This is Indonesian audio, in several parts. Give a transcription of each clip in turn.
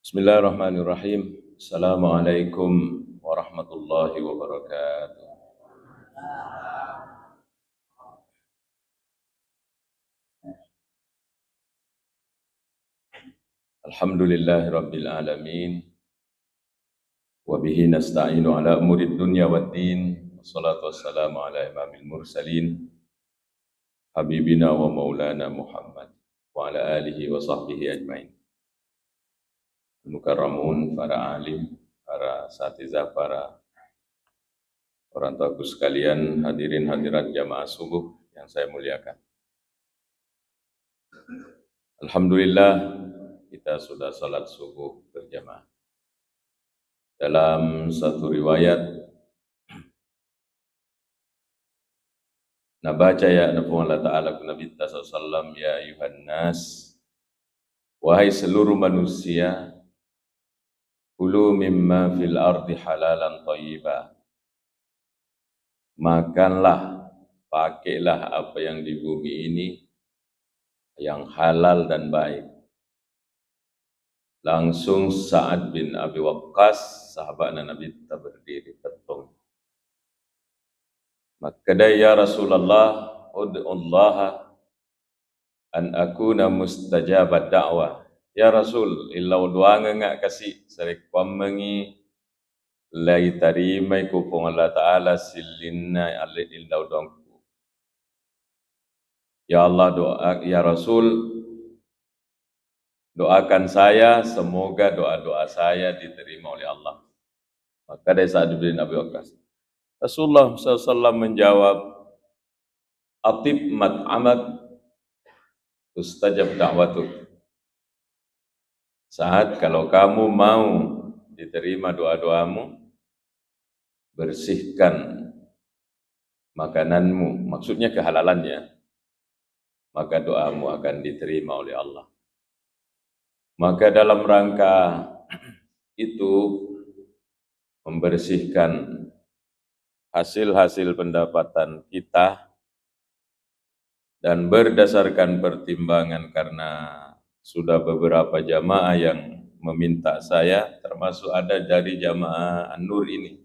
Bismillahirrahmanirrahim. Assalamualaikum warahmatullahi wabarakatuh. Alhamdulillahi rabbil alamin. Wa bihi nasta'inu ala umurid dunya waddin. Wassalatu wassalamu ala imamil mursalin. Habibina wa maulana Muhammad. Wa ala alihi wa sahbihi ajmain. Mukarramun, para alim, para satizah, para orang tuaku sekalian, hadirin hadirat jamaah subuh yang saya muliakan. Alhamdulillah kita sudah salat subuh berjamaah. Dalam satu riwayat nabaca ya Allah Ta'ala Nabi sallallahu ya ayuhan nas, wahai seluruh manusia, kulu mimma fil ardi halalan thayyiba, makanlah, pakailah apa yang di bumi ini yang halal dan baik. Langsung Sa'ad bin Abi Waqqas, sahabat Nabi, berdiri tertong. Maka ya Rasulullah, ud'ullaha an akuna mustajabat da'wah. Ya Rasul, illau doa ngak kasih serik pamengi lai tarimai kupung Allah Ta'ala silinna alil illau dongku. Ya Allah, doa ya Rasul, doakan saya semoga doa-doa saya diterima oleh Allah. Maka dari Sa'ad bin Abi Waqqas, Rasulullah SAW menjawab, atib mat'amak ustajab da'watuk. Saat kalau kamu mau diterima doa-doamu, bersihkan makananmu, maksudnya kehalalannya, maka doamu akan diterima oleh Allah. Maka dalam rangka itu, membersihkan hasil-hasil pendapatan kita, dan berdasarkan pertimbangan karena sudah beberapa jamaah yang meminta saya, termasuk ada dari jamaah An-Nur ini,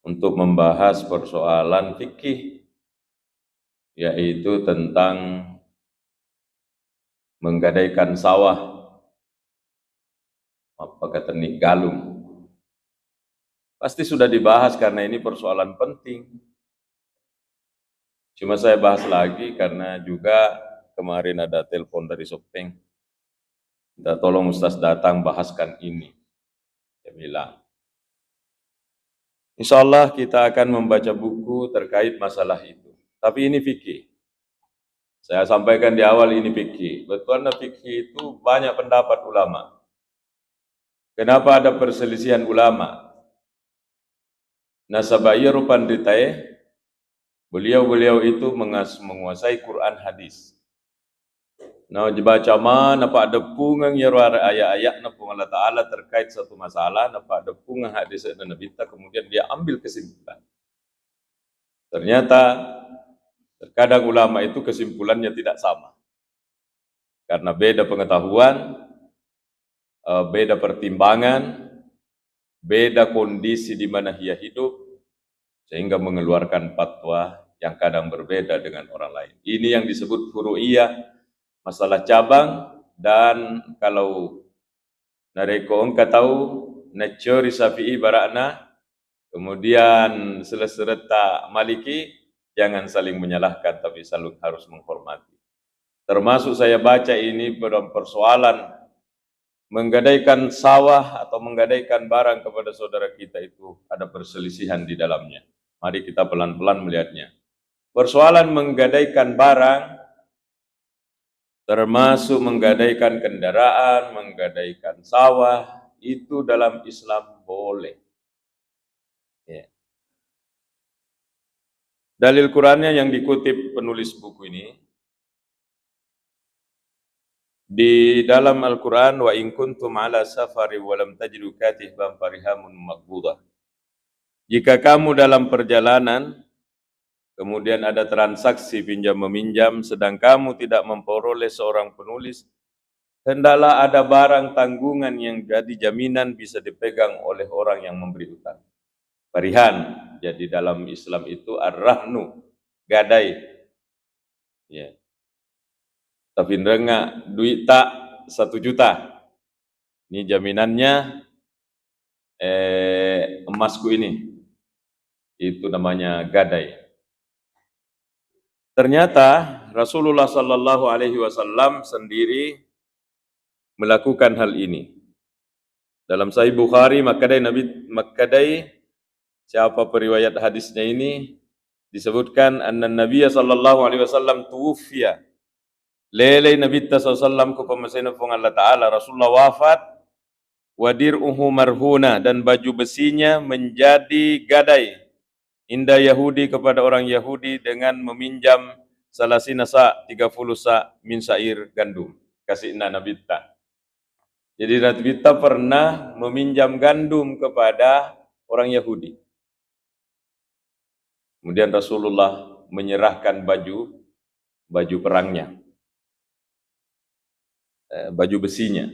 untuk membahas persoalan fikih, yaitu tentang menggadaikan sawah, apa kata nih, galung. Pasti sudah dibahas karena ini persoalan penting. Cuma saya bahas lagi karena juga kemarin ada telepon dari Sopeng, minta tolong Ustaz datang bahaskan ini. Saya bilang, insyaallah kita akan membaca buku terkait masalah itu. Tapi ini fikih. Saya sampaikan di awal ini fikih. Betulnya fikih itu banyak pendapat ulama. Kenapa ada perselisihan ulama? Nasabayya Rupandritae, beliau itu menguasai Quran hadis. Nah, dibaca mana pak depungan ya ayat-ayat napung Allah Ta'ala terkait satu masalah, pak depungan hadis dan Nabi, kemudian dia ambil kesimpulan. Ternyata terkadang ulama itu kesimpulannya tidak sama. Karena beda pengetahuan, beda pertimbangan, beda kondisi di mana dia hidup, sehingga mengeluarkan fatwa yang kadang berbeda dengan orang lain. Ini yang disebut furu'iyah, masalah cabang. Dan kalau nareko engkau tahu nacuri Syafi'i barakna, kemudian selesai Maliki, jangan saling menyalahkan tapi saling harus menghormati. Termasuk saya baca ini persoalan menggadaikan sawah atau menggadaikan barang kepada saudara kita, itu ada perselisihan di dalamnya. Mari kita pelan-pelan melihatnya. Persoalan menggadaikan barang, termasuk menggadaikan kendaraan, menggadaikan sawah, itu dalam Islam boleh. Ya. Dalil Qurannya yang dikutip penulis buku ini, di dalam Al-Quran, wa in kuntum ala safari wa lam tajidu katiban farihamun maqbudah. Jika kamu dalam perjalanan, kemudian ada transaksi pinjam-meminjam, sedang kamu tidak memperoleh seorang penulis, hendaklah ada barang tanggungan yang jadi jaminan bisa dipegang oleh orang yang memberi hutang. Parihan, jadi dalam Islam itu ar-rahnu, gadai. Ya. Tapi enggak duit tak 1 juta. Ini jaminannya emasku ini. Itu namanya gadai. Ternyata Rasulullah Sallallahu Alaihi Wasallam sendiri melakukan hal ini. Dalam Sahih Bukhari, Makadai, siapa periwayat hadisnya ini, disebutkan anna Nabi Sallallahu Alaihi Wasallam tuwfiya. Lele Nabi Sallallahu ku pemasina pung Allah Ta'ala, Rasulullah wafat, wadir'uhu marhuna, dan baju besinya menjadi gadai. Indah Yahudi kepada orang Yahudi dengan meminjam salasina sa 30 sa min syair gandum. Kasih Nabi ta. Jadi Nabi ta pernah meminjam gandum kepada orang Yahudi. Kemudian Rasulullah menyerahkan baju perangnya, baju besinya.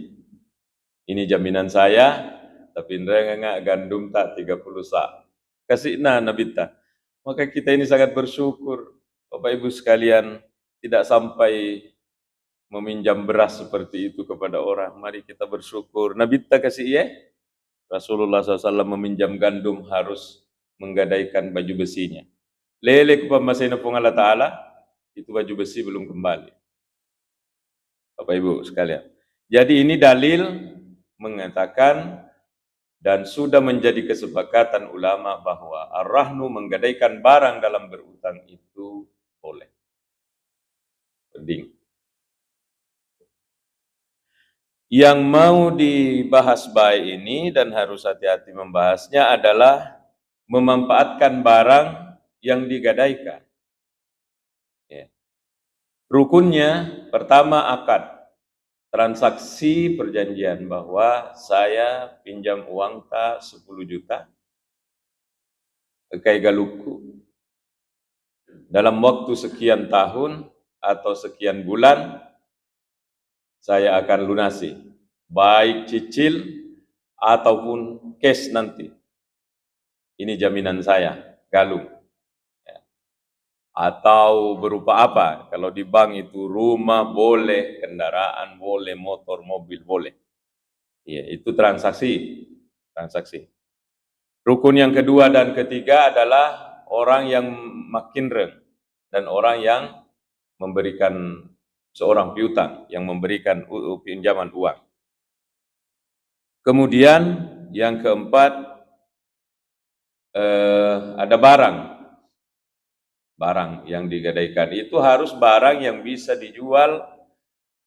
Ini jaminan saya, tapi enggak gandum tak 30 sa. Kasih Nabi ta. Maka kita ini sangat bersyukur, Bapak Ibu sekalian, tidak sampai meminjam beras seperti itu kepada orang. Mari kita bersyukur. Nabi ta kasih ya. Rasulullah SAW meminjam gandum harus menggadaikan baju besinya. Lele kepamasina pung Allah Ta'ala, itu baju besi belum kembali. Bapak Ibu sekalian. Jadi ini dalil mengatakan dan sudah menjadi kesepakatan ulama bahwa ar-rahnu menggadaikan barang dalam berutang itu boleh. Penting. Yang mau dibahas baik ini dan harus hati-hati membahasnya adalah memanfaatkan barang yang digadaikan. Ya. Rukunnya pertama akad. Transaksi perjanjian bahwa saya pinjam uang ta 10 juta ke galuku dalam waktu sekian tahun atau sekian bulan saya akan lunasi, baik cicil ataupun cash nanti. Ini jaminan saya, galung. Atau berupa apa? Kalau di bank itu rumah boleh, kendaraan boleh, motor, mobil boleh. Ya, itu transaksi. Rukun yang kedua dan ketiga adalah orang yang makinren dan orang yang memberikan seorang piutang, yang memberikan pinjaman uang. Kemudian yang keempat ada barang yang digadaikan itu harus barang yang bisa dijual,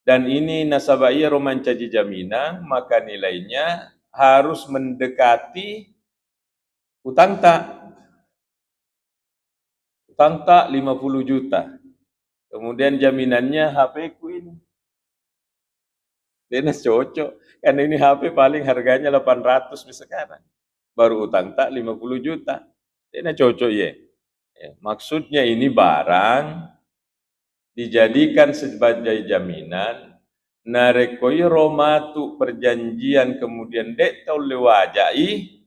dan ini nasabahiyah romancaji jamina, maka nilainya harus mendekati utang tak 50 juta. Kemudian jaminannya HP ku ini. Dia cocok, karena ini HP paling harganya 800 sekarang. Baru utang tak 50 juta. Dia cocok ya. Maksudnya ini barang dijadikan sebagai jaminan, narekoi romatu perjanjian kemudian dek tau lewajai,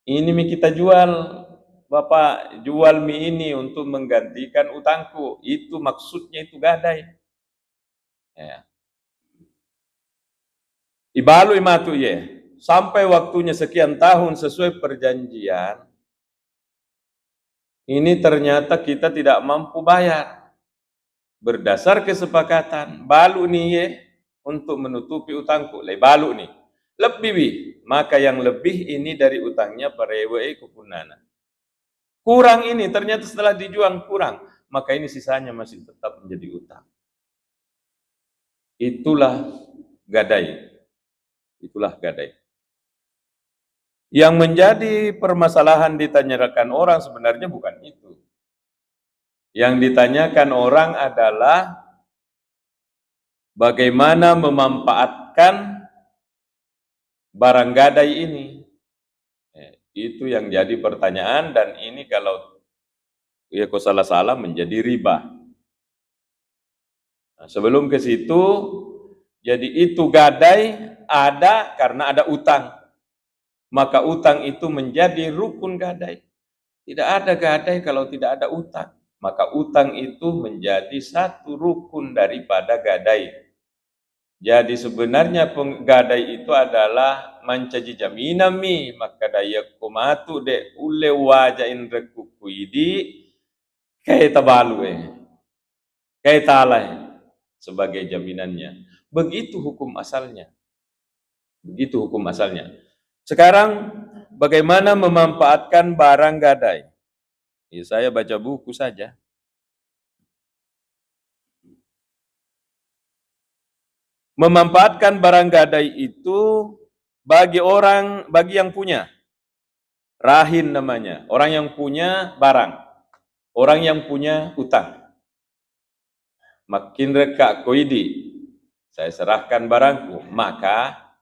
ini kita jual, Bapak jual mie ini untuk menggantikan utangku, itu maksudnya itu gadai. Ya. Ibalu imatu ya, sampai waktunya sekian tahun sesuai perjanjian, ini ternyata kita tidak mampu bayar. Berdasar kesepakatan, balu nih ye, untuk menutupi utangku. Balu nih, lebih maka yang lebih ini dari utangnya parewe kupunana. Kurang ini, ternyata setelah dijual kurang, maka ini sisanya masih tetap menjadi utang. Itulah gadai. Yang menjadi permasalahan ditanyakan orang sebenarnya bukan itu. Yang ditanyakan orang adalah bagaimana memanfaatkan barang gadai ini. Itu yang jadi pertanyaan, dan ini kalau ya kok salah-salah menjadi riba. Nah, sebelum ke situ, Jadi itu gadai ada karena ada utang. Maka utang itu menjadi rukun gadai. Tidak ada gadai kalau tidak ada utang. Maka utang itu menjadi satu rukun daripada gadai. Jadi sebenarnya penggadai itu adalah mancaji jaminami, maka daya kumatu de ule wajain rekukuidi kaya tabalu kaya talai sebagai jaminannya. Begitu hukum asalnya. Begitu hukum asalnya. Sekarang bagaimana memanfaatkan barang gadai? Ya, saya baca buku saja. Memanfaatkan barang gadai itu bagi yang punya. Rahin namanya, orang yang punya barang. Orang yang punya utang. Makin reka koidi, saya serahkan barangku, maka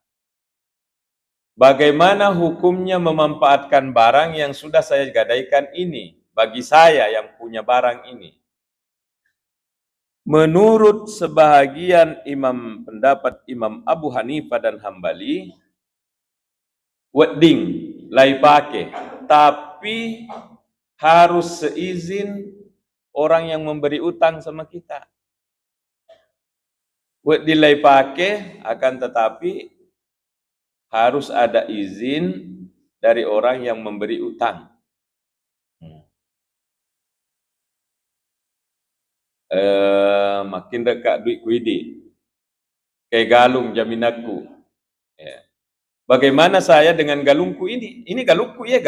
bagaimana hukumnya memanfaatkan barang yang sudah saya gadaikan ini bagi saya yang punya barang ini? Menurut sebahagian pendapat Imam Abu Hanifah dan Hambali, wedding lai pakai, tapi harus seizin orang yang memberi utang sama kita. Wedding lai pakai, akan tetapi harus ada izin dari orang yang memberi utang. Makin dekat duit kuidi, kayak galung jaminanku. Ya. Bagaimana saya dengan galungku ini? Ini galungku ya.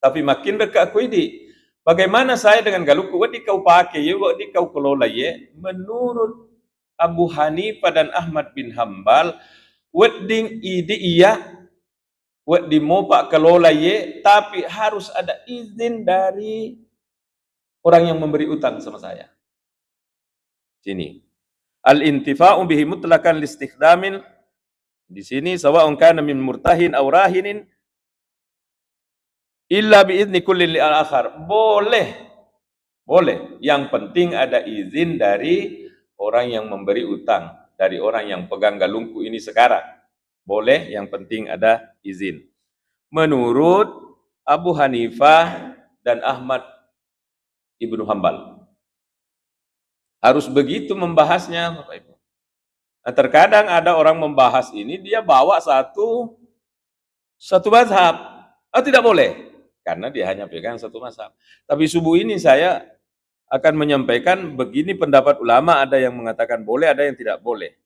Tapi makin dekat kuidi. Bagaimana saya dengan galungku? Wadi kau pakai ya, wadi kau kelola ya. Menurut Abu Hanifah dan Ahmad bin Hambal, wedding idi iya, wadi mau pak kelola ya, tapi harus ada izin dari orang yang memberi utang sama saya. Sini. Al-intifa'u bihi mutlaqan listikhdamin. Di sini sawa'un kana min murtahin aw rahinin illa bi'izni kullin li'al-akhar. Boleh. Yang penting ada izin dari orang yang memberi utang, dari orang yang pegang galungku ini sekarang. Boleh, yang penting ada izin. Menurut Abu Hanifah dan Ahmad Ibnu Hambal. Harus begitu membahasnya, Bapak Ibu. Nah, terkadang ada orang membahas ini, dia bawa satu mazhab. Tidak boleh, karena dia hanya pegang satu mazhab. Tapi subuh ini saya akan menyampaikan begini pendapat ulama, ada yang mengatakan boleh, ada yang tidak boleh.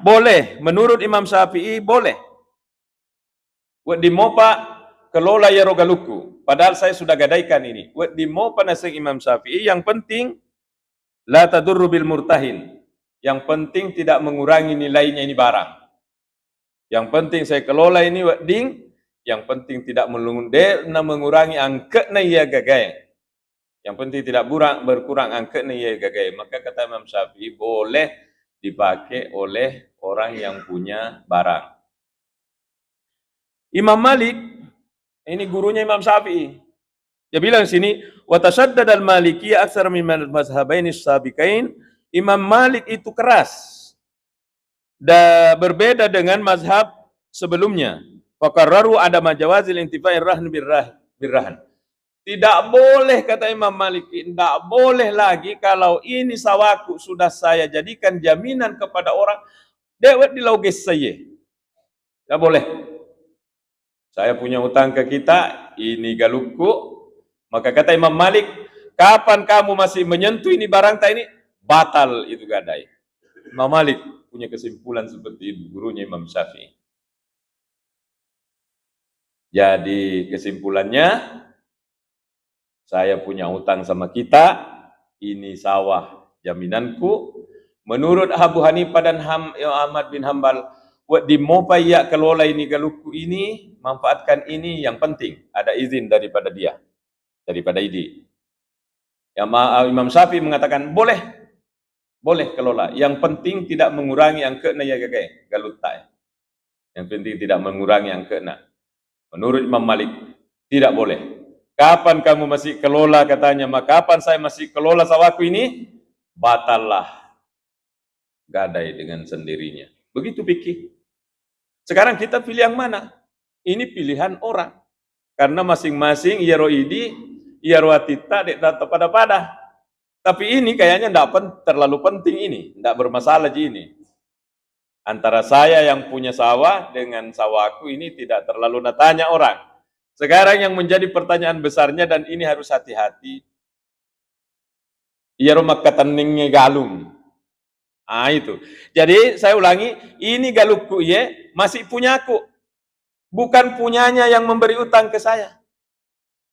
Boleh, menurut Imam Syafi'i boleh. Di mopa kelola ya rogaluku. Padahal saya sudah gadaikan ini. Di mopa nasing Imam Syafi'i, yang penting la tadurru bil murtahin. Yang penting tidak mengurangi nilainya ini barang. Yang penting saya kelola ini wedding, yang penting tidak mengurangi angkatnya ya gagai. Yang penting tidak berkurang angkatnya ya gagai. Maka kata Imam Syafi'i boleh dipakai oleh orang yang punya barang. Imam Malik, ini gurunya Imam Syafi'i. Dia bilang sini, wa tashaddad al-Malikiyah aktsar min mazhabaini as-sabiqain. Imam Malik itu keras. Dan berbeda dengan mazhab sebelumnya. Faqarraru ada majawazil intifa'ir rahn birrahn. Tidak boleh, kata Imam Malik, tidak boleh lagi kalau ini sawaku sudah saya jadikan jaminan kepada orang, dewet dilauges saya. Tidak boleh. Saya punya utang ke kita, ini galukku. Maka kata Imam Malik, kapan kamu masih menyentuh ini barang ini, batal itu gadai. Imam Malik punya kesimpulan seperti itu, gurunya Imam Syafi'i. Jadi kesimpulannya, saya punya utang sama kita, ini sawah jaminanku. Menurut Abu Hanifah dan Ahmad bin Hambal, di mopaya kelola ini galukku ini, manfaatkan ini, yang penting ada izin daripada dia, daripada ini. Imam Syafi'i mengatakan boleh kelola, yang penting tidak mengurangi angkatna ya gagai galutai. Yang penting tidak mengurangi angkatna. Menurut Imam Malik tidak boleh. Kapan kamu masih kelola, katanya, maka kapan saya masih kelola sawaku ini, batallah gadai dengan sendirinya. Begitu pikir. Sekarang kita pilih yang mana? Ini pilihan orang. Karena masing-masing iaroidi, iaroatita, dek pada. Tapi ini kayaknya tidak terlalu penting ini, tidak bermasalah ini. Antara saya yang punya sawah dengan sawahku ini tidak terlalu natanya orang. Sekarang yang menjadi pertanyaan besarnya dan ini harus hati-hati. Iaro makataningnya galung. Itu. Jadi saya ulangi, ini galukku masih punyaku. Bukan punyanya yang memberi utang ke saya.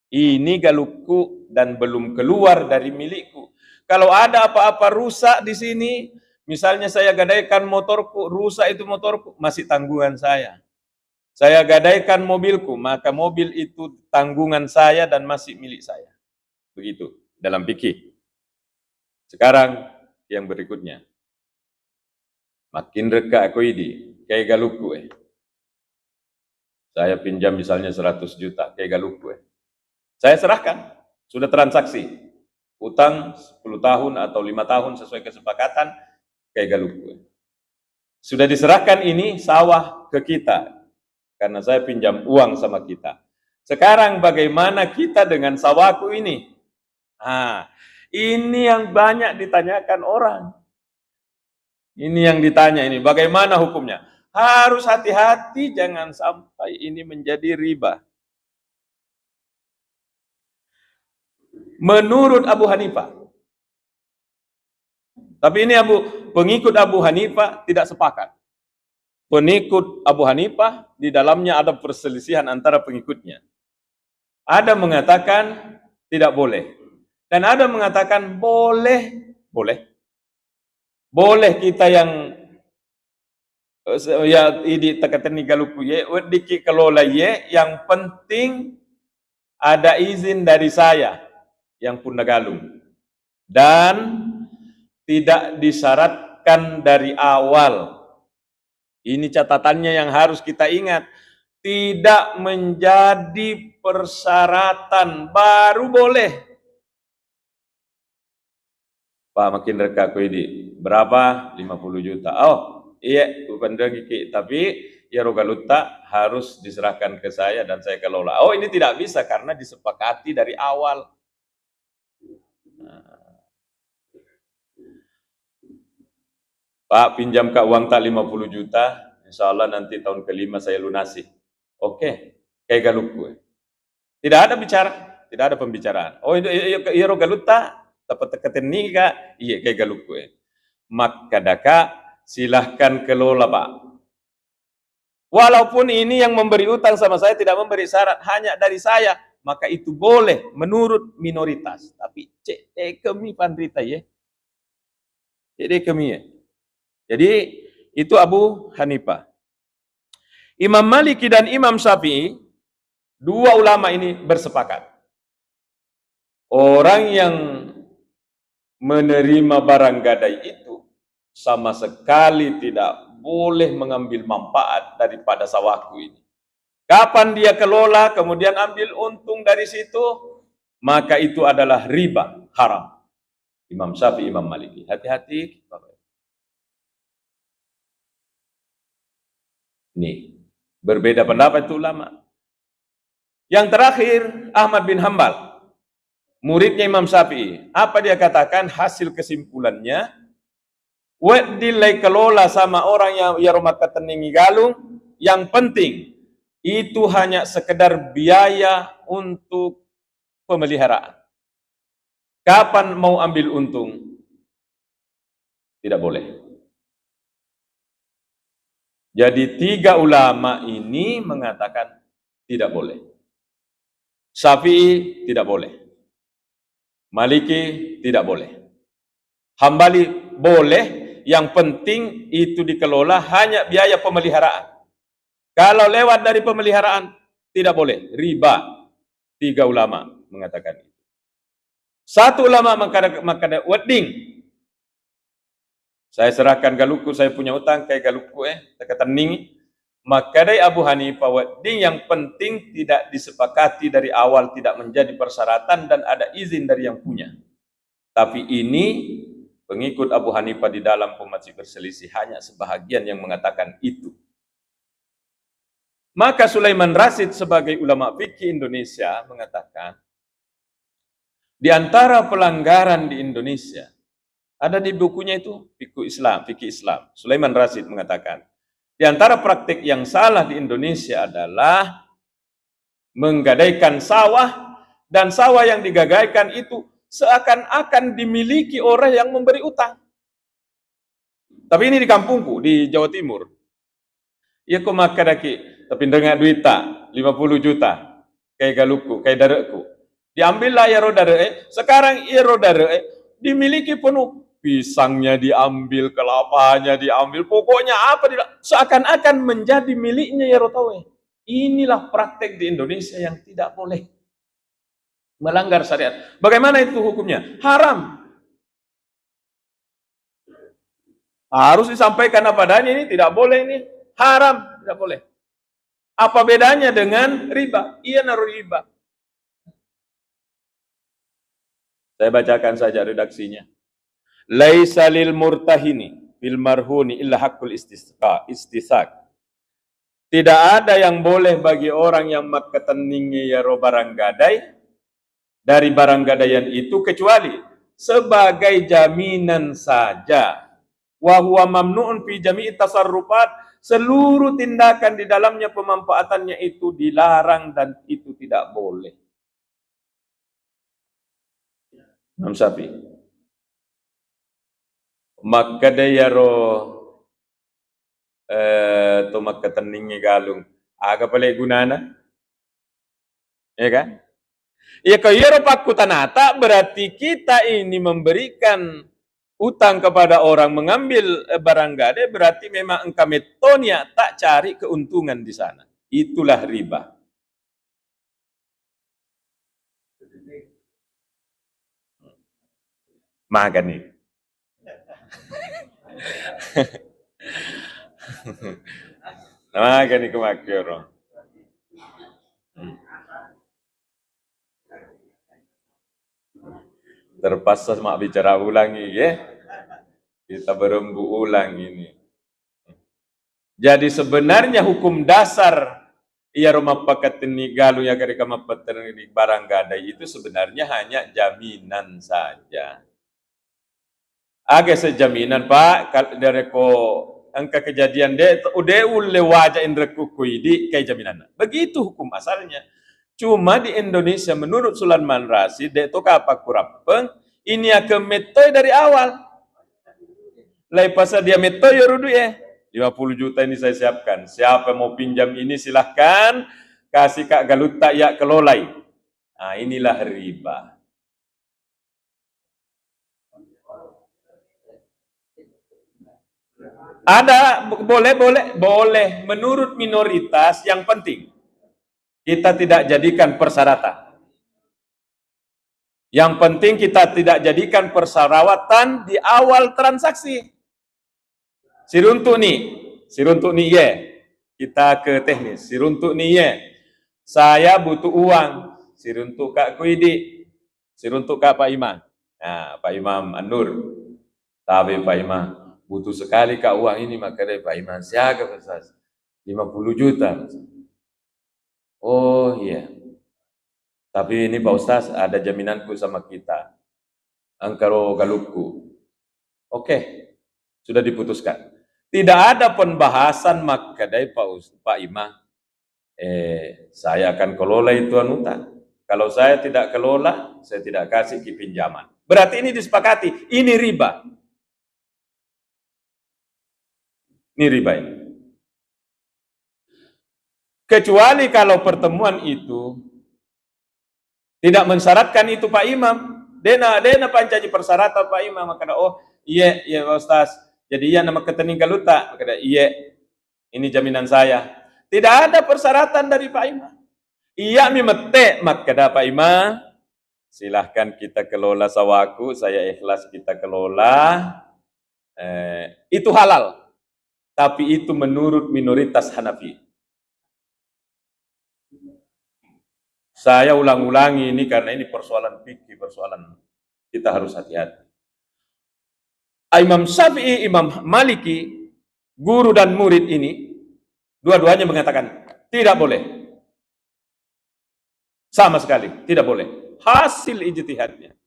Ini galukku dan belum keluar dari milikku. Kalau ada apa-apa rusak di sini, misalnya saya gadaikan motorku, rusak itu motorku, masih tanggungan saya. Saya gadaikan mobilku, maka mobil itu tanggungan saya dan masih milik saya. Begitu, dalam fikih. Sekarang, yang berikutnya. Makin reka aku ini, kayak galukku Saya pinjam misalnya 100 juta, kayak galukku Saya serahkan, sudah transaksi. Utang 10 tahun atau 5 tahun sesuai kesepakatan, kayak galukku Sudah diserahkan ini sawah ke kita, karena saya pinjam uang sama kita. Sekarang bagaimana kita dengan sawahku ini? Ini yang banyak ditanyakan orang. Ini yang ditanya ini, bagaimana hukumnya? Harus hati-hati, jangan sampai ini menjadi riba. Menurut Abu Hanifah. Tapi ini pengikut Abu Hanifah tidak sepakat. Pengikut Abu Hanifah, di dalamnya ada perselisihan antara pengikutnya. Ada mengatakan tidak boleh. Dan ada mengatakan boleh. Boleh kita yang ini tekatan ni galuku diki kelola yang penting ada izin dari saya yang pun galung dan tidak disyaratkan dari awal. Ini catatannya yang harus kita ingat, tidak menjadi persyaratan baru boleh. Pak makin reka aku ini berapa? 50 juta. Iya, bukan lagi, tapi ya rogaluta harus diserahkan ke saya dan saya kelola. Ini tidak bisa karena disepakati dari awal. Pak pinjam ke uang tak 50 juta, insya Allah nanti tahun kelima saya lunasi. Oke, kayak galukku. Tidak ada bicara, tidak ada pembicaraan. Iya rogaluta dapat teketin nikah, iya kayak galukku Maka daka silahkan kelola Pak. Walaupun ini yang memberi utang sama saya tidak memberi syarat, hanya dari saya, maka itu boleh menurut minoritas. Tapi kami pandrita kami Jadi itu Abu Hanifah. Imam Maliki dan Imam Syafi'i, dua ulama ini bersepakat. Orang yang menerima barang gadai itu sama sekali tidak boleh mengambil manfaat daripada sawahku ini. Kapan dia kelola, kemudian ambil untung dari situ, maka itu adalah riba, haram. Imam Syafi'i, Imam Maliki. Hati-hati. Nih, berbeda pendapat itu ulama. Yang terakhir, Ahmad bin Hambal, muridnya Imam Syafi'i. Apa dia katakan? Hasil kesimpulannya, dilai kelola sama orang yang rumah keteningi galung, yang penting itu hanya sekedar biaya untuk pemeliharaan. Kapan mau ambil untung? Tidak boleh. Jadi tiga ulama ini mengatakan tidak boleh. Syafi'i tidak boleh. Maliki tidak boleh. Hambali boleh, yang penting itu dikelola hanya biaya pemeliharaan. Kalau lewat dari pemeliharaan tidak boleh, riba. Tiga ulama mengatakan itu. Satu ulama mengatakan wedding. Saya serahkan galuku, saya punya utang kayak galuku tekatan ningi. Maka dari Abu Hanifah wedding yang penting tidak disepakati dari awal, tidak menjadi persyaratan dan ada izin dari yang punya. Tapi ini Pengikut Abu Hanifah di dalam pun masih berselisih, hanya sebahagian yang mengatakan itu. Maka Sulaiman Rasyid sebagai ulama fikih Indonesia mengatakan, di antara pelanggaran di Indonesia, ada di bukunya itu, fikih Islam. Sulaiman Rasyid mengatakan, di antara praktik yang salah di Indonesia adalah menggadaikan sawah, dan sawah yang digadaikan itu seakan-akan dimiliki orang yang memberi utang. Tapi ini di kampungku, di Jawa Timur. Ia ko makadaki, tapi dengan duita 50 juta, kayak galuku, kayak darekku. Diambillah ya rodare, sekarang ya rodare dimiliki penuh. Pisangnya diambil, kelapanya diambil, pokoknya apa seakan-akan menjadi miliknya ya rotawe. Inilah praktek di Indonesia yang tidak boleh. Melanggar syariat. Bagaimana itu hukumnya? Haram. Harus disampaikan apa adanya, ini tidak boleh, ini haram, tidak boleh. Apa bedanya dengan riba? Iya naruh riba. Saya bacakan saja redaksinya. Laisa lil murtahini bil marhuni illa haqqul istisak. Tidak ada yang boleh bagi orang yang makateningi ya ro barang gadai dari barang gadaian itu kecuali sebagai jaminan saja. Wa huwa mamnu'un fi jami'i tasarrufat, seluruh tindakan di dalamnya pemanfaatannya itu dilarang dan itu tidak boleh. Imam Syafi'i. Maka dayaro to makateningi galung aga pala gunana, ya kan? Ya kalau paku tanata berarti kita ini memberikan utang kepada orang, mengambil barang gade, berarti memang engkau metonya tak cari keuntungan di sana. Itulah riba. Makan nih. Makan nih kemakiro. Terpaksa mak bicara ulang ini, ya. Kita berembu ulang ini. Jadi sebenarnya hukum dasar ia rumah paket ini galu ya ketika mapeteni barang gadai itu sebenarnya hanya jaminan saja. Agak sejaminan Pak, dari ko angka kejadian de udah ule wajah indra kuku di kayak jaminan. Begitu hukum asalnya. Cuma di Indonesia menurut Sulaiman Rasyid de itu apa kurapeng ini akan metoy dari awal. Lai pasal dia metoy ya rudu ya. 50 juta ini saya siapkan. Siapa mau pinjam ini silahkan kasih Kak Galuta ya kelolai. Nah, inilah riba. Ada boleh menurut minoritas, yang penting kita tidak jadikan persyaratan. Yang penting kita tidak jadikan persyaratan di awal transaksi. Siruntuk nih ye. Kita ke teknis. Siruntuk nih ye. Saya butuh uang. Siruntuk Kak Kuidi. Siruntuk Kak Pak Imam. Nah, Pak Imam An-Nur. Tapi Pak Imam butuh sekali Kak uang ini, maka dari Pak Imam siaga Ustaz. 50 juta. Oh iya. Tapi ini Pak Ustaz ada jaminanku sama kita. Angkaro galukku. Oke. Sudah diputuskan. Tidak ada pembahasan maka dari Pak Imam. Saya akan kelola itu anutan. Kalau saya tidak kelola, saya tidak kasih pinjaman. Berarti ini disepakati. Ini riba. Ini riba ini. Kecuali kalau pertemuan itu tidak mensyaratkan itu Pak Imam. Dena pancaji persyaratan Pak Imam. Maka oh iya Pak Ustaz. Jadi iya nama ketening galuta. Maka iya ini jaminan saya. Tidak ada persyaratan dari Pak Imam. Iya mimete maka Pak Imam. Silahkan kita kelola sawaku. Saya ikhlas kita kelola. Itu halal. Tapi itu menurut minoritas Hanafi. Saya ulang-ulangi ini karena ini persoalan fikih, persoalan kita harus hati-hati. Imam Syafi'i, Imam Maliki, guru dan murid ini, dua-duanya mengatakan tidak boleh. Sama sekali, tidak boleh. Hasil ijtihadnya.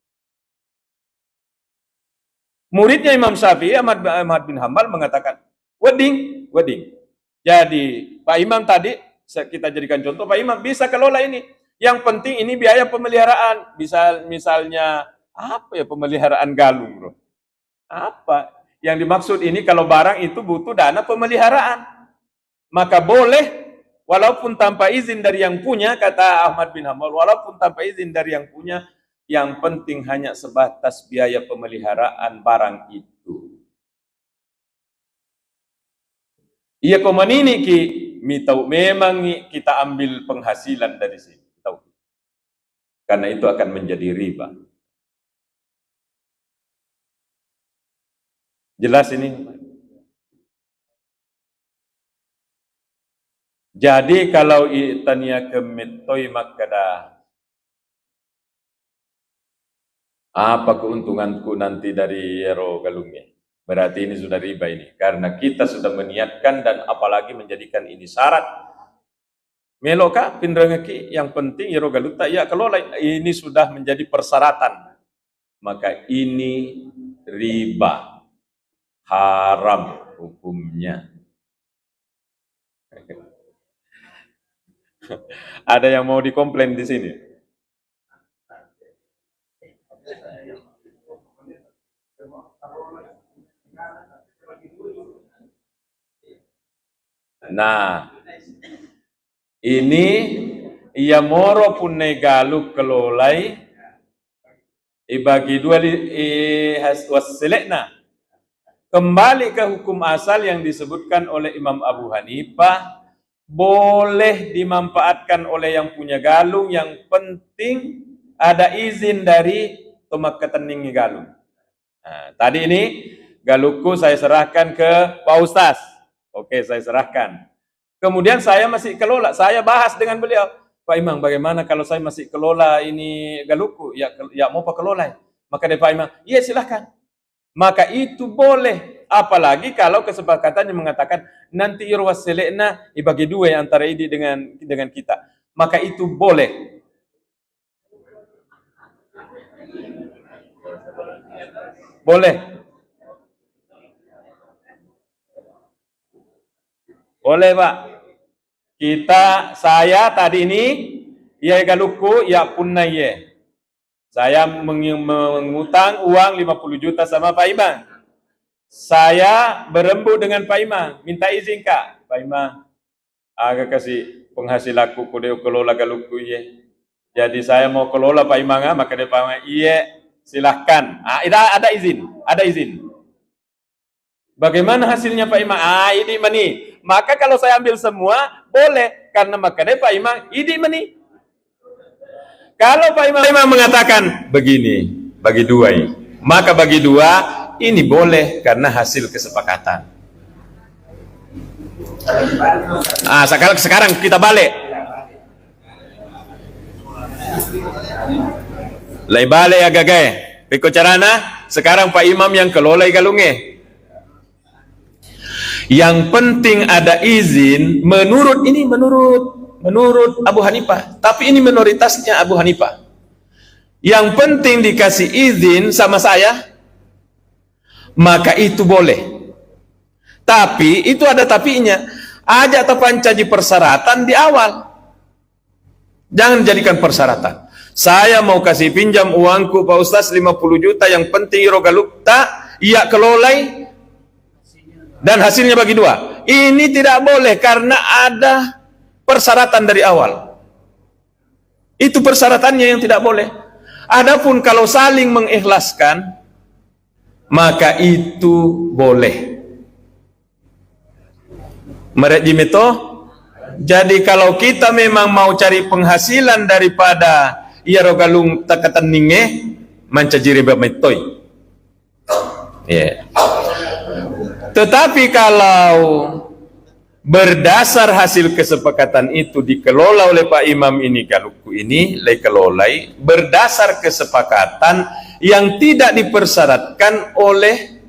Muridnya Imam Syafi'i, Ahmad bin Hambal mengatakan, wedding. Jadi, Pak Imam tadi, kita jadikan contoh, Pak Imam bisa kelola ini. Yang penting ini biaya pemeliharaan. Misalnya, apa ya pemeliharaan galung, bro? Apa? Yang dimaksud ini kalau barang itu butuh dana pemeliharaan. Maka boleh, walaupun tanpa izin dari yang punya, kata Ahmad bin Hambal, walaupun tanpa izin dari yang punya, yang penting hanya sebatas biaya pemeliharaan barang itu. Iya komanini ki mitau memang kita ambil penghasilan dari sini. Karena itu akan menjadi riba. Jelas ini? Jadi kalau itania kemetoi makada, apa keuntunganku nanti dari ero galungnya? Berarti ini sudah riba ini. Karena kita sudah meniatkan dan apalagi menjadikan ini syarat. Meloka pindrangaki yang penting ero galuta ya kalau ini sudah menjadi persyaratan. Maka ini riba. Haram hukumnya. Ada yang mau dikomplain di sini? Nah, ini ia moro pun negalu kelolai ibagi dua wasilekna. Kembali ke hukum asal yang disebutkan oleh Imam Abu Hanifah, boleh dimanfaatkan oleh yang punya galung, yang penting ada izin dari tomak ketening galung. Nah, tadi ini galungku saya serahkan ke Pak Ustaz. Oke, saya serahkan. Kemudian saya masih kelola, saya bahas dengan beliau, Pak Imam, bagaimana kalau saya masih kelola ini galungku? Ya mau Pak kelola. Maka dari Pak Imam, iya silahkan. Maka itu boleh, apalagi kalau kesepakatannya mengatakan nanti irwas selekna ibagi dua antara ini dengan kita, maka itu boleh. Boleh. Boleh, Pak. Saya tadi ini ya galuku ya punna ye. Saya mengutang uang 50 juta sama Pak Imam. Saya berembuk dengan Pak Imam, minta izin Kak. Pak Imam, agak kasih penghasilanku kudeo kelola galuku ye. Jadi saya mau kelola Pak Imam, maka dia Pak Imam, iya silahkan. Ada izin. Bagaimana hasilnya Pak Imam? Ini mani. Maka kalau saya ambil semua, boleh. Karena makanya Pak Imam, ini mani. Kalau Pak Imam mengatakan begini, bagi dua ini, maka bagi dua ini boleh karena hasil kesepakatan. Sekarang kita balik. Lai balik ya gagai. Piko carana, sekarang Pak Imam yang kelola galunge. Yang penting ada izin menurut Abu Hanifah, tapi ini minoritasnya Abu Hanifah. Yang penting dikasih izin sama saya, maka itu boleh. Tapi itu ada tapinya. Ajak terpancaji persyaratan di awal. Jangan jadikan persyaratan. Saya mau kasih pinjam uangku Pak Ustaz 50 juta, yang penting rogalukta, iya kelolai, dan hasilnya bagi dua. Ini tidak boleh karena ada persyaratan dari awal. Itu persyaratannya yang tidak boleh. Adapun kalau saling mengikhlaskan, maka itu boleh. Merejimito. Jadi kalau kita memang mau cari penghasilan daripada ia rogalung takatanninge, mancajiri bametoi. Ya. Tetapi kalau berdasar hasil kesepakatan itu dikelola oleh Pak Imam ini galuku ini berdasar kesepakatan yang tidak dipersyaratkan oleh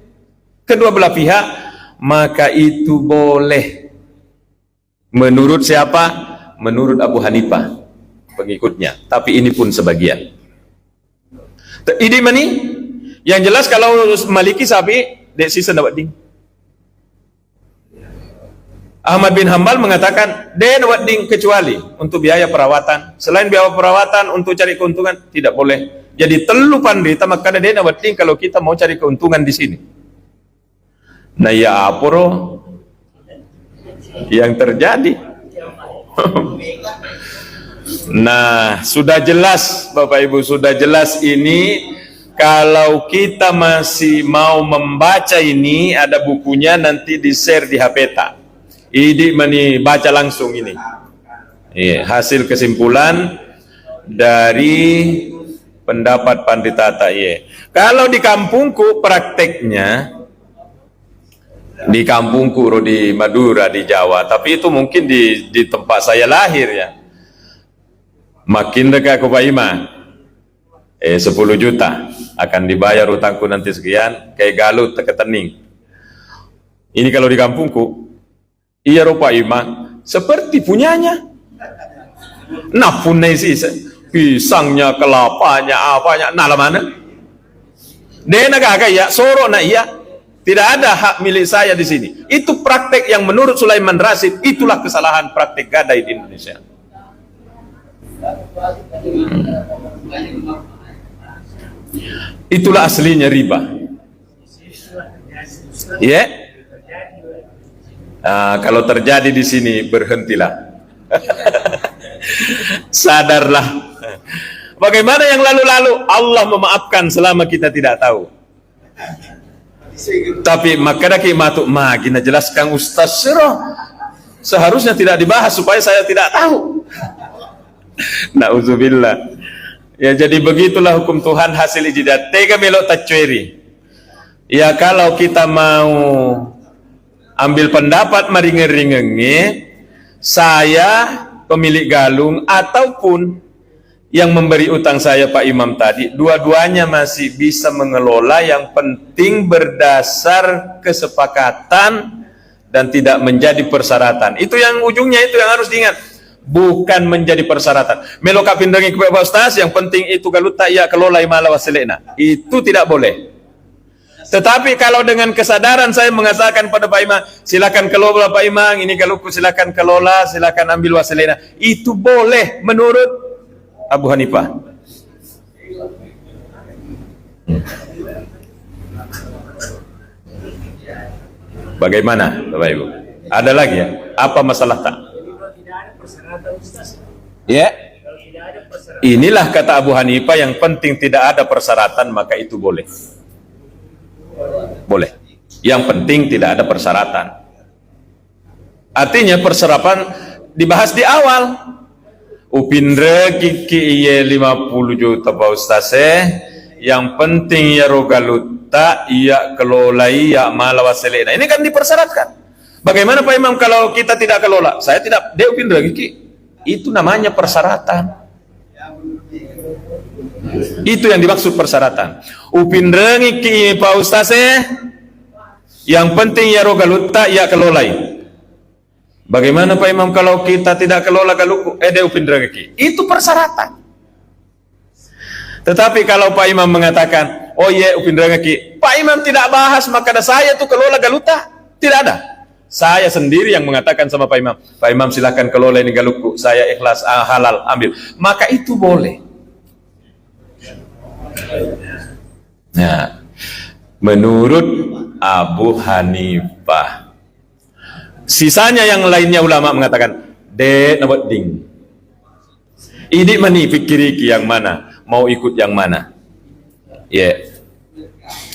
kedua belah pihak, maka itu boleh. Menurut siapa? Menurut Abu Hanifah, pengikutnya. Tapi ini pun sebagian. Ini mani, yang jelas kalau Maliki sapi, dek sisa dapat ding. Ahmad bin Hambal mengatakan, dia dapat ding kecuali untuk biaya perawatan. Selain biaya perawatan untuk cari keuntungan, tidak boleh. Jadi telu pandita, maka dia dapat ding kalau kita mau cari keuntungan di sini. Nah ya apa yang terjadi? Nah, sudah jelas Bapak Ibu, sudah jelas ini. Kalau kita masih mau membaca ini, ada bukunya, nanti di-share di HPTA. Idi mani baca langsung ini. Hasil kesimpulan dari pendapat Pandita Ta'ye. Kalau di kampungku prakteknya, di kampungku di Madura, di Jawa, tapi itu mungkin di tempat saya lahir ya. Makin dekat ke Pak Ima, 10 juta akan dibayar utangku nanti sekian, kayak galut ketening. Ini kalau di kampungku, iya Pak Ima, seperti punyanya. Nah punai sih, pisangnya, kelapanya, apanya, nah mana? Dia naga ya, soro na iya. Tidak ada hak milik saya di sini. Itu praktek yang menurut Sulaiman Rasid, itulah kesalahan praktek gadai di Indonesia. Itulah aslinya riba. Ya. Kalau terjadi di sini, berhentilah. Sadarlah. Bagaimana yang lalu-lalu? Allah memaafkan selama kita tidak tahu. Tapi makanya kimatuk magina jelaskan Ustaz Sirah, seharusnya tidak dibahas supaya saya tidak tahu. Nauzubillah. Ya jadi begitulah hukum Tuhan hasil ijtihad. Tega melok tacweri. Ya kalau kita mau ambil pendapat maringe-ringenge, saya pemilik galung ataupun yang memberi utang saya Pak Imam tadi, dua-duanya masih bisa mengelola, yang penting berdasar kesepakatan dan tidak menjadi persyaratan. Itu yang ujungnya, itu yang harus diingat, bukan menjadi persyaratan. Meloka pindangi ke Pak Ustaz, yang penting itu galut tak ya kelola imala wasilena, itu tidak boleh. Tetapi kalau dengan kesadaran saya mengatakan pada Pak Imam, silakan kelola Pak Imam, ini galukku silakan kelola, silakan ambil wasilena, itu boleh menurut Abu Hanifah. Bagaimana Bapak Ibu? Ada lagi ya? Apa masalah tak? Ya. Inilah kata Abu Hanifah, yang penting tidak ada persyaratan, maka itu boleh. Boleh. Yang penting tidak ada persyaratan. Artinya persyaratan dibahas di awal. Upindre kiki iye 50 juta Pak Ustaz, yang penting ya rogaluta, ya kelolai, ya malawaselena. Ini kan dipersyaratkan. Bagaimana Pak Imam kalau kita tidak kelola? Saya tidak, dia upindre kiki. Itu namanya persyaratan. Itu yang dimaksud persyaratan. Upindre kiki Pak Ustaz, yang penting ya rogaluta, ya kelolai. Bagaimana Pak Imam kalau kita tidak kelola galuku? Itu persyaratan. Tetapi kalau Pak Imam mengatakan, oh iya upindrangaki, Pak Imam tidak bahas, maka ada saya tuh kelola galuta. Tidak ada. Saya sendiri yang mengatakan sama Pak Imam, Pak Imam silakan kelola ini galuku, saya ikhlas, halal, ambil. Maka itu boleh. Nah, menurut Abu Hanifah. Sisanya yang lainnya ulama mengatakan de nabot ding. Ini mani pikiriki yang mana, mau ikut yang mana. Ya.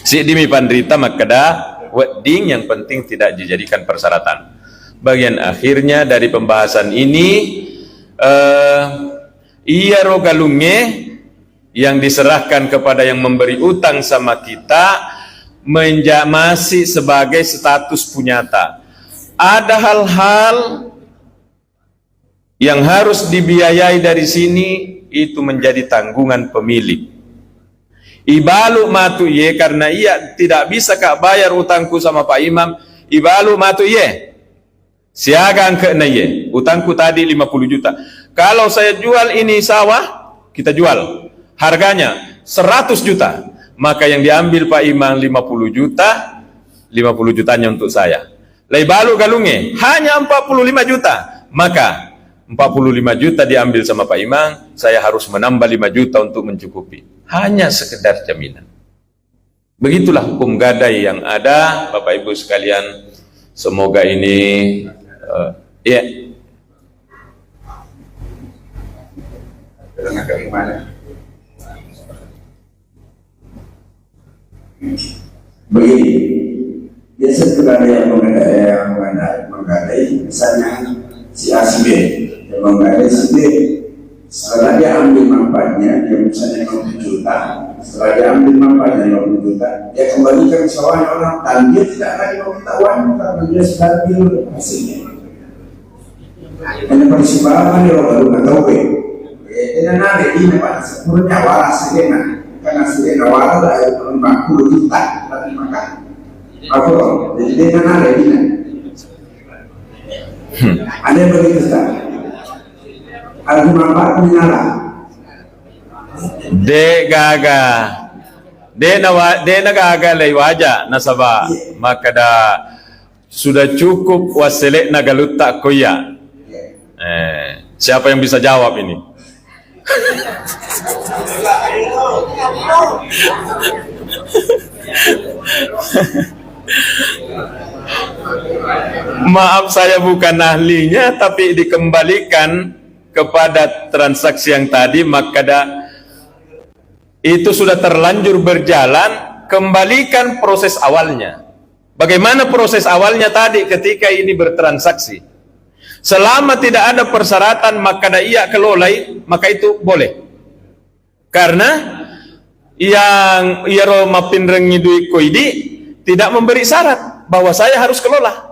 Si dimi pandrita makada wedding, yang penting tidak dijadikan persyaratan. Bagian akhirnya dari pembahasan ini, iya rogalunge yang diserahkan kepada yang memberi utang sama kita masih sebagai status punyata. Ada hal-hal yang harus dibiayai dari sini, itu menjadi tanggungan pemilik. Ibalu matu ye karena ia tidak bisa kak bayar utangku sama Pak Imam. Ibalu matu ye. Siaga ke na ye. Utangku tadi 50 juta. Kalau saya jual ini sawah, kita jual. Harganya 100 juta. Maka yang diambil Pak Imam 50 juta, 50 jutanya untuk saya. Lai balu galunge hanya 45 juta. Maka 45 juta diambil sama Pak Imam, saya harus menambah 5 juta untuk mencukupi. Hanya sekedar jaminan. Begitulah hukum gadai yang ada, Bapak Ibu sekalian. Semoga ini ya. Begini, biasa juga ada yang menggadai, misalnya si A si B yang menggadai si B. Setelah dia ambil manfaatnya, dia misalnya 50 juta. Setelah dia ambil manfaatnya 50 juta, dia kembalikan sawahnya orang, dan dia tidak lagi meminta uang karena dia sudah ambil hasilnya. Hanya persimpangan dia baru nggak tahu be. Ini nanti ini pada sepuluhnya waras segena, karena segena waras ada 40 juta lagi makan. Aku jadi dia nanti ini. Ada yang begitu tak? Ada manfaat menyala. De gaga, de nagaga lay waja nasaba makada sudah cukup waselek nagalutta koya. Siapa yang bisa jawab ini? Maaf saya bukan ahlinya, tapi dikembalikan kepada transaksi yang tadi, maka itu sudah terlanjur berjalan, kembalikan proses awalnya. Bagaimana proses awalnya tadi ketika ini bertransaksi? Selama tidak ada persyaratan maka ia kelolai, maka itu boleh. Karena yang iaro mapinrengi duit koidi tidak memberi syarat bahwa saya harus kelola.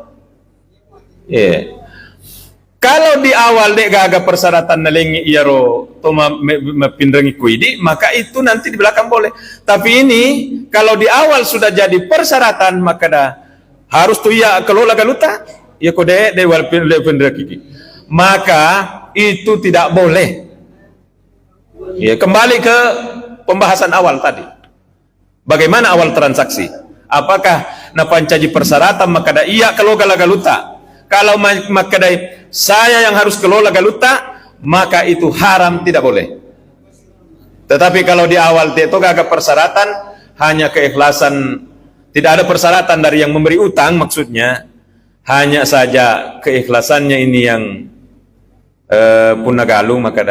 Kalau di awal dek gaga persyaratan nalengi iaro to mapinrengi koidi, maka itu nanti di belakang boleh. Tapi ini kalau di awal sudah jadi persyaratan maka harus tuh ia kelola galuta. Ya kode dewal pendekiki, maka itu tidak boleh. Ya, kembali ke pembahasan awal tadi. Bagaimana awal transaksi? Apakah napancaji persyaratan maka iya kelola galuta? Kalau maka saya yang harus kelola galuta, maka itu haram, tidak boleh. Tetapi kalau di awal itu agak persyaratan, hanya keikhlasan, tidak ada persyaratan dari yang memberi utang maksudnya. Hanya saja keikhlasannya ini yang punagalu, maka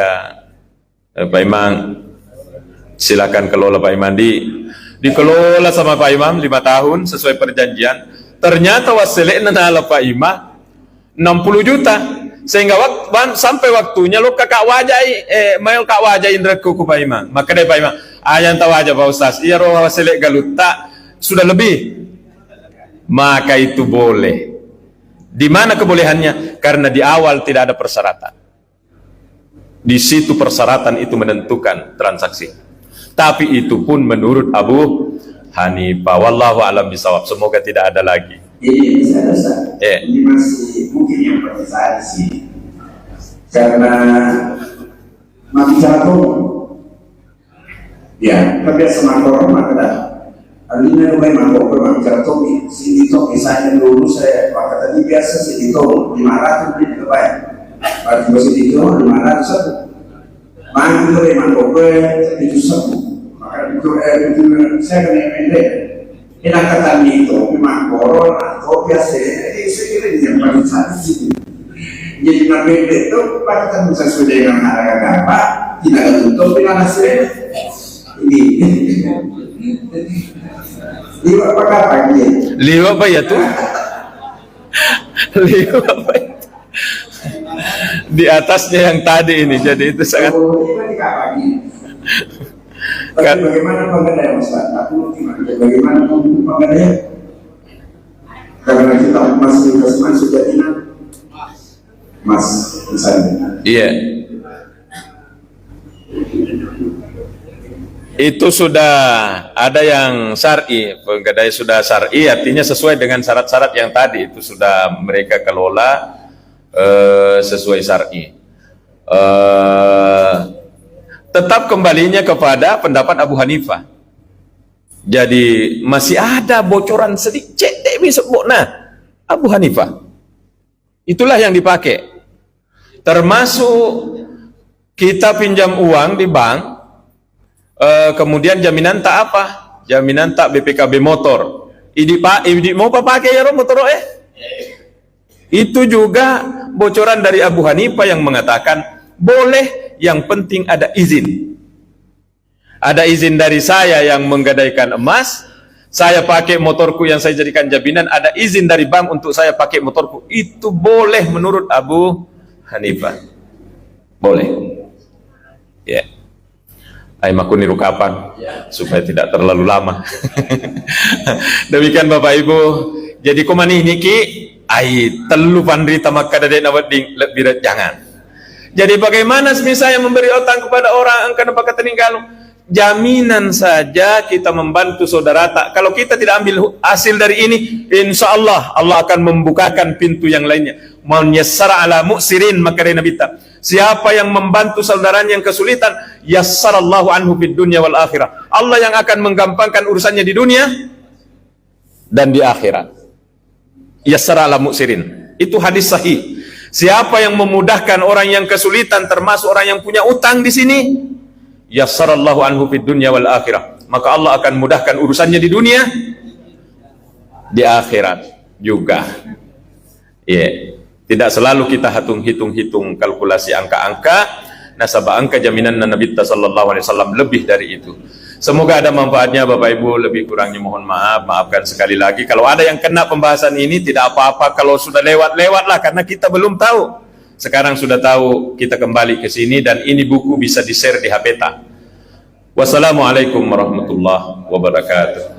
Pak Imam silakan kelola Pak Imam. Dikelola sama Pak Imam 5 tahun sesuai perjanjian. Ternyata wasilek nala Pak Imam 60 juta sehingga sampai waktunya lo kakak wajai mail kak wajai indreku ku Pak Imam. Maka dari Pak Imam ayan tahu aja Pak Ustaz, iya roh wasilek galuta sudah lebih, maka itu boleh. Di mana kebolehannya? Karena di awal tidak ada persyaratan. Di situ persyaratan itu menentukan transaksi. Tapi itu pun menurut Abu Hanifah. Wallahu a'lam bishawab. Semoga tidak ada lagi. Ini bisa ini masih mungkin yang pertanyaan di sini. Karena mati jatuh, ya kebiasaan makor maka Alina rumah mangkok memang jatuh sini toh misalnya dulu saya pakai tadi biasa sini toh 500 beli terbaik. Pada sini toh 500 mangkok itu mangkok itu satu. Maka itu saya kena pendek. Enak kata itu mangkok atau biasa. Saya kira yang paling cantik. Jadi pendek itu pakai sesuai dengan harga berapa tidak tutup dengan hasil ini. Liwat apa pagi? Liwat apa ya tuh? Liwat apa itu? Di atasnya yang tadi ini, jadi itu sangat. Kan bagaimana pengadaan Ustaz? Bagaimana pengadaan? Karena kita masih sudah ingat, Mas misalnya. Iya. Itu sudah ada yang syar'i, penggadai sudah syar'i artinya sesuai dengan syarat-syarat yang tadi, itu sudah mereka kelola sesuai syar'i. Tetap kembalinya kepada pendapat Abu Hanifah. Jadi masih ada bocoran sedikit nah Abu Hanifah itulah yang dipakai, termasuk kita pinjam uang di bank, kemudian jaminan tak apa, jaminan tak BPKB motor, ini mau pakai ya motor itu juga bocoran dari Abu Hanifah yang mengatakan boleh, yang penting ada izin. Ada izin dari saya yang menggadaikan emas, saya pakai motorku yang saya jadikan jaminan, ada izin dari bank untuk saya pakai motorku, itu boleh menurut Abu Hanifah, boleh. Ya, aku niru kapan supaya tidak terlalu lama. Demikian Bapak Ibu. Jadi komani niki ai telu pandri tamakka dade nawading lebih jangan. Jadi bagaimana misalnya memberi utang kepada orang karena pakai teninggal? Jaminan saja kita membantu saudara tak. Kalau kita tidak ambil hasil dari ini, insya Allah Allah akan membukakan pintu yang lainnya. Man yassara ala mu'sirin makarina bita. Siapa yang membantu saudaranya yang kesulitan, yassarallahu anhu fid dunya wal akhirah. Allah yang akan menggampangkan urusannya di dunia dan di akhirat. Yassara ala mu'sirin. Itu hadis sahih. Siapa yang memudahkan orang yang kesulitan, termasuk orang yang punya utang di sini, yassarallahu anhu fid dunya wal akhirah, maka Allah akan mudahkan urusannya di dunia, di akhirat juga. Tidak selalu kita hitung kalkulasi angka-angka, nasabah angka jaminan Nabi sallallahu alaihi wasallam lebih dari itu. Semoga ada manfaatnya Bapak Ibu, lebih kurangnya mohon maaf, maafkan sekali lagi. Kalau ada yang kena pembahasan ini tidak apa-apa, kalau sudah lewat-lewatlah karena kita belum tahu. Sekarang sudah tahu, kita kembali ke sini dan ini buku bisa di-share di HP. Wassalamualaikum warahmatullahi wabarakatuh.